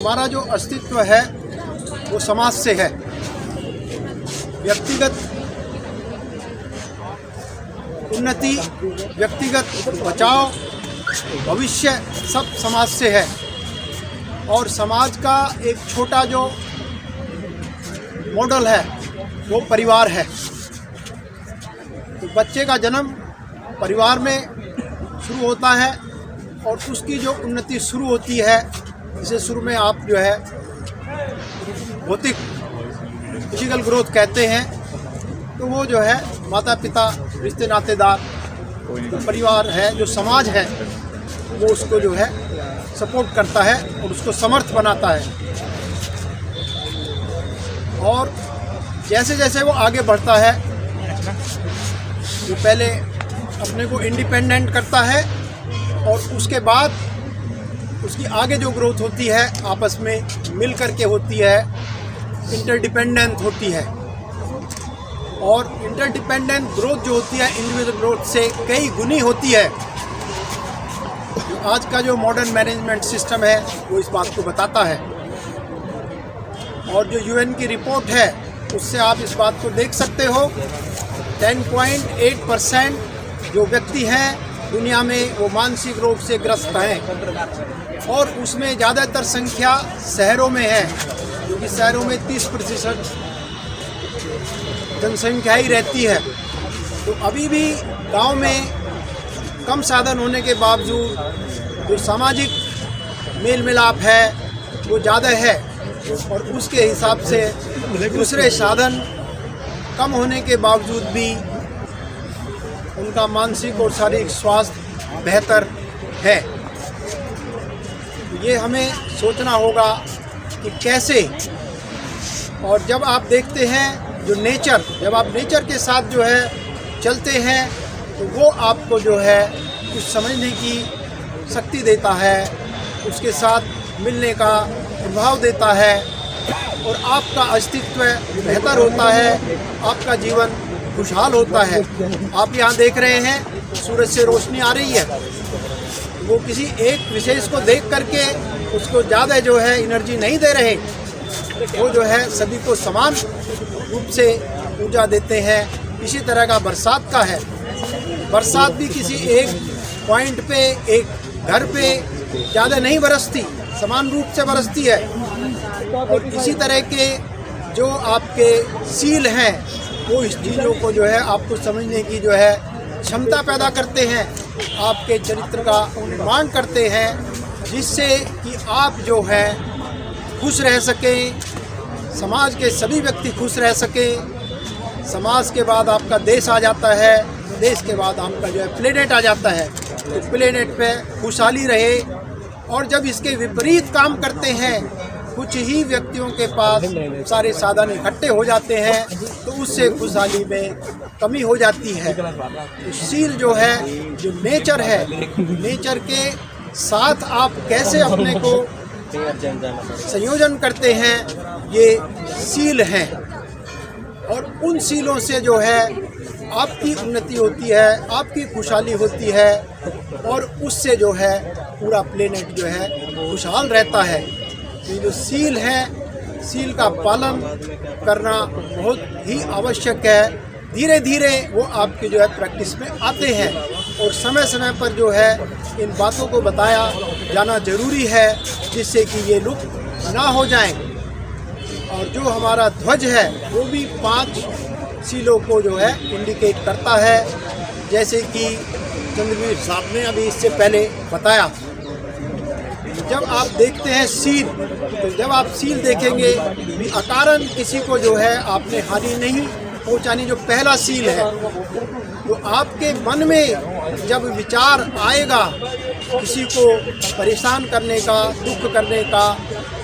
हमारा जो अस्तित्व है वो समाज से है। व्यक्तिगत उन्नति, व्यक्तिगत बचाव, भविष्य सब समाज से है। और समाज का एक छोटा जो मॉडल है वो परिवार है। तो बच्चे का जन्म परिवार में शुरू होता है और उसकी जो उन्नति शुरू होती है, इसे शुरू में आप जो है भौतिक फिजिकल ग्रोथ कहते हैं, तो वो जो है माता पिता, रिश्ते नातेदार, तो परिवार है, जो समाज है वो उसको जो है सपोर्ट करता है और उसको समर्थ बनाता है। और जैसे जैसे वो आगे बढ़ता है, जो पहले अपने को इंडिपेंडेंट करता है और उसके बाद उसकी आगे जो ग्रोथ होती है आपस में मिल कर के होती है, इंटरडिपेंडेंट होती है। और इंटरडिपेंडेंट ग्रोथ जो होती है इंडिविजुअल ग्रोथ से कई गुनी होती है। आज का जो मॉडर्न मैनेजमेंट सिस्टम है वो इस बात को बताता है। और जो यूएन की रिपोर्ट है उससे आप इस बात को देख सकते हो, 10.8% जो व्यक्ति हैं दुनिया में वो मानसिक रोग से ग्रस्त हैं। और उसमें ज़्यादातर संख्या शहरों में है, क्योंकि शहरों में 30% जनसंख्या ही रहती है। तो अभी भी गांव में कम साधन होने के बावजूद जो सामाजिक मेल मिलाप है वो ज़्यादा है। और उसके हिसाब से दूसरे साधन कम होने के बावजूद भी उनका मानसिक और शारीरिक स्वास्थ्य बेहतर है। ये हमें सोचना होगा कि कैसे। और जब आप देखते हैं जो नेचर, जब आप नेचर के साथ जो है चलते हैं तो वो आपको जो है कुछ समझने की शक्ति देता है, उसके साथ मिलने का प्रभाव देता है और आपका अस्तित्व बेहतर होता है, आपका जीवन खुशहाल होता है। आप यहाँ देख रहे हैं सूरज से रोशनी आ रही है, वो किसी एक विशेष को देख करके उसको ज़्यादा जो है एनर्जी नहीं दे रहे, वो जो है सभी को समान रूप से ऊर्जा देते हैं। इसी तरह का बरसात का है, बरसात भी किसी एक पॉइंट पे, एक घर पे ज़्यादा नहीं बरसती, समान रूप से बरसती है। और इसी तरह के जो आपके सील हैं वो इस चीज़ों को जो है आपको समझने की जो है क्षमता पैदा करते हैं, आपके चरित्र का निर्माण करते हैं, जिससे कि आप जो है खुश रह सकें, समाज के सभी व्यक्ति खुश रह सकें। समाज के बाद आपका देश आ जाता है, देश के बाद आपका जो है प्लेनेट आ जाता है, तो प्लेनेट पे खुशहाली रहे। और जब इसके विपरीत काम करते हैं, कुछ ही व्यक्तियों के पास सारे साधन इकट्ठे हो जाते हैं, तो उससे खुशहाली में कमी हो जाती है। तो शील जो है, जो नेचर है, नेचर के साथ आप कैसे अपने को संयोजन करते हैं, ये सील हैं। और उन सीलों से जो है आपकी उन्नति होती है, आपकी खुशहाली होती है और उससे जो है पूरा प्लेनेट जो है खुशहाल रहता है। ये जो सील है, सील का पालन करना बहुत ही आवश्यक है। धीरे धीरे वो आपके जो है प्रैक्टिस में आते हैं और समय समय पर जो है इन बातों को बताया जाना जरूरी है, जिससे कि ये लुप्त ना हो जाएं। और जो हमारा ध्वज है वो भी 5 सीलों को जो है इंडिकेट करता है, जैसे कि चंद्रवीर साहब ने अभी इससे पहले बताया। जब आप देखते हैं सील, तो जब आप सील देखेंगे भी अकारण किसी को जो है आपने हानि नहीं पहुंचानी, जो पहला सील है। तो आपके मन में जब विचार आएगा किसी को परेशान करने का, दुख करने का,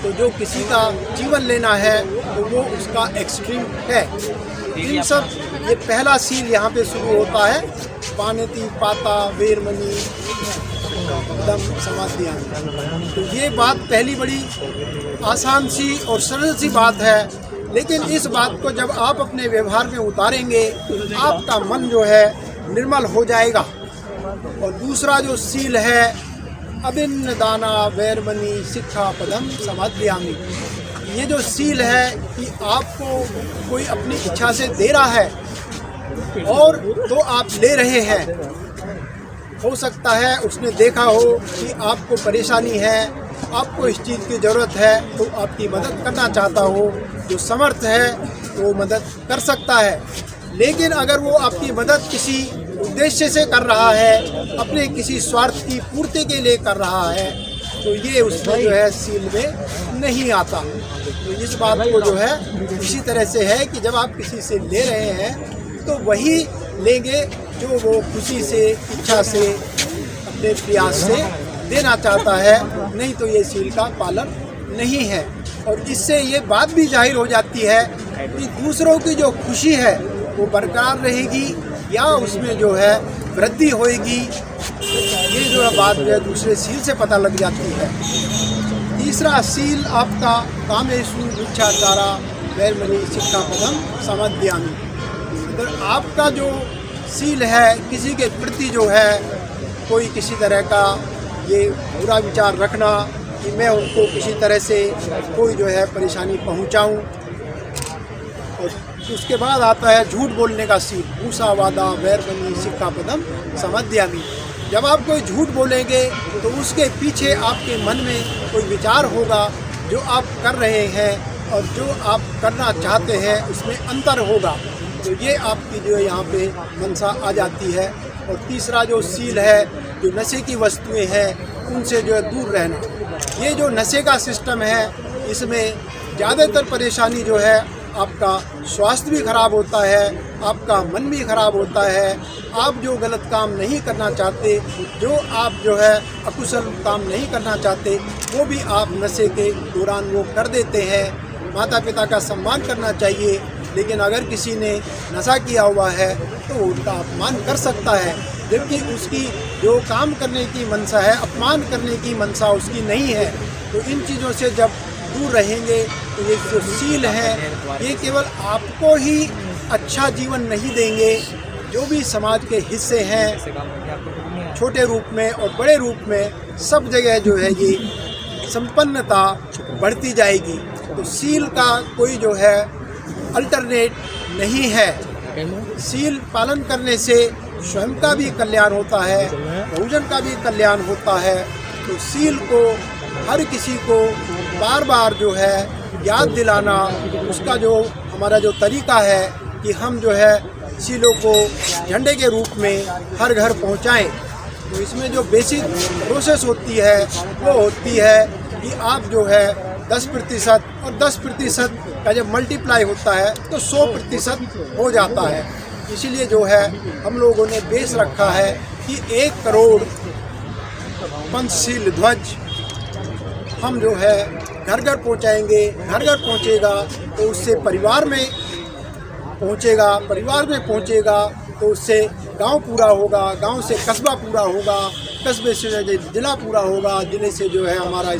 तो जो किसी का जीवन लेना है तो वो उसका एक्सट्रीम है। इन सब ये पहला सील यहाँ पे शुरू होता है, पानेति पाता वेरमणि दम समाधियाँ। तो ये बात पहली बड़ी आसान सी और सरल सी बात है, लेकिन इस बात को जब आप अपने व्यवहार में उतारेंगे आपका मन जो है निर्मल हो जाएगा। और दूसरा जो सील है अभिन्नदाना वैरमणि सिक्खापदम समादयामि। ये जो सील है कि आपको कोई अपनी इच्छा से दे रहा है और तो आप ले रहे हैं। हो सकता है उसने देखा हो कि आपको परेशानी है, आपको इस चीज़ की ज़रूरत है, तो आपकी मदद करना चाहता हो। जो समर्थ है वो मदद कर सकता है, लेकिन अगर वो आपकी मदद किसी उद्देश्य से कर रहा है, अपने किसी स्वार्थ की पूर्ति के लिए कर रहा है, तो ये उसमें जो है सील में नहीं आता। तो इस बात को जो है इसी तरह से है कि जब आप किसी से ले रहे हैं तो वही लेंगे जो वो खुशी से, इच्छा से, अपने प्रयास से देना चाहता है, नहीं तो ये सील का पालन नहीं है। और इससे ये बात भी जाहिर हो जाती है कि दूसरों की जो खुशी है वो बरकरार रहेगी या उसमें जो है वृद्धि होएगी। ये जो है बात जो है दूसरे सील से पता लग जाती है। तीसरा सील आपका कामेषु मिच्छाचारा वैरमणि सिक्खापदम समादयामि। अगर आपका जो सील है किसी के प्रति जो है कोई किसी तरह का ये बुरा विचार रखना कि मैं उनको किसी तरह से कोई जो है परेशानी पहुंचाऊं, और उसके बाद आता है झूठ बोलने का सील, मूसावादा वैरमणि सिक्खापदम समादयामि। जब आप कोई झूठ बोलेंगे तो उसके पीछे आपके मन में कोई विचार होगा, जो आप कर रहे हैं और जो आप करना चाहते हैं उसमें अंतर होगा। तो ये आपकी जो है यहाँ पे मनसा आ जाती है। और तीसरा जो सील है, जो नशे की वस्तुएं हैं उनसे जो है दूर रहना। ये जो नशे का सिस्टम है इसमें ज़्यादातर परेशानी जो है आपका स्वास्थ्य भी खराब होता है, आपका मन भी खराब होता है। आप जो गलत काम नहीं करना चाहते, जो आप जो है अकुशल काम नहीं करना चाहते, वो भी आप नशे के दौरान वो कर देते हैं। माता पिता का सम्मान करना चाहिए, लेकिन अगर किसी ने नशा किया हुआ है तो उनका अपमान कर सकता है, जबकि उसकी जो काम करने की मनसा है, अपमान करने की मनसा उसकी नहीं है। तो इन चीज़ों से जब दूर रहेंगे तो ये जो सील है ये केवल आपको ही अच्छा जीवन नहीं देंगे, जो भी समाज के हिस्से हैं छोटे रूप में और बड़े रूप में सब जगह जो है ये संपन्नता बढ़ती जाएगी। तो सील का कोई जो है अल्टरनेट नहीं है। सील पालन करने से स्वयं का भी कल्याण होता है, बहुजन का भी कल्याण होता है। तो सील को हर किसी को बार बार जो है याद दिलाना, उसका जो हमारा जो तरीका है कि हम जो है सीलों को झंडे के रूप में हर घर पहुंचाएं। तो इसमें जो बेसिक प्रोसेस होती है वो होती है कि आप जो है 10% और 10% का जब मल्टीप्लाई होता है तो 100% हो जाता है। इसीलिए जो है हम लोगों ने बेस रखा है कि 1 करोड़ पंचशील ध्वज हम जो है घर घर पहुंचाएंगे। घर घर पहुंचेगा तो उससे परिवार में पहुंचेगा, परिवार में पहुंचेगा तो उससे गांव पूरा होगा, गांव से कस्बा पूरा होगा, कस्बे से जिला पूरा होगा, जिले से जो है हमारा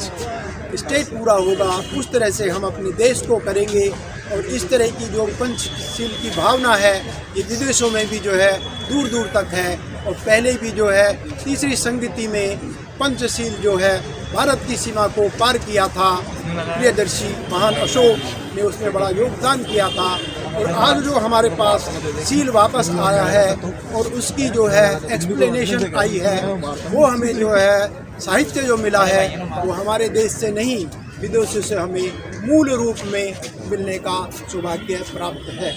स्टेट पूरा होगा। उस तरह से हम अपने देश को करेंगे। और इस तरह की जो पंचशील की भावना है ये विदेशों में भी जो है दूर दूर तक है। और पहले भी जो है तीसरी संगति में पंचशील जो है भारत की सीमा को पार किया था। प्रियदर्शी महान अशोक ने उसमें बड़ा योगदान किया था। और आज जो हमारे पास सील वापस आया है और उसकी जो है एक्सप्लेनेशन आई है, वो हमें जो है साहित्य जो मिला है वो हमारे देश से नहीं विदेशों से हमें मूल रूप में मिलने का सौभाग्य प्राप्त है।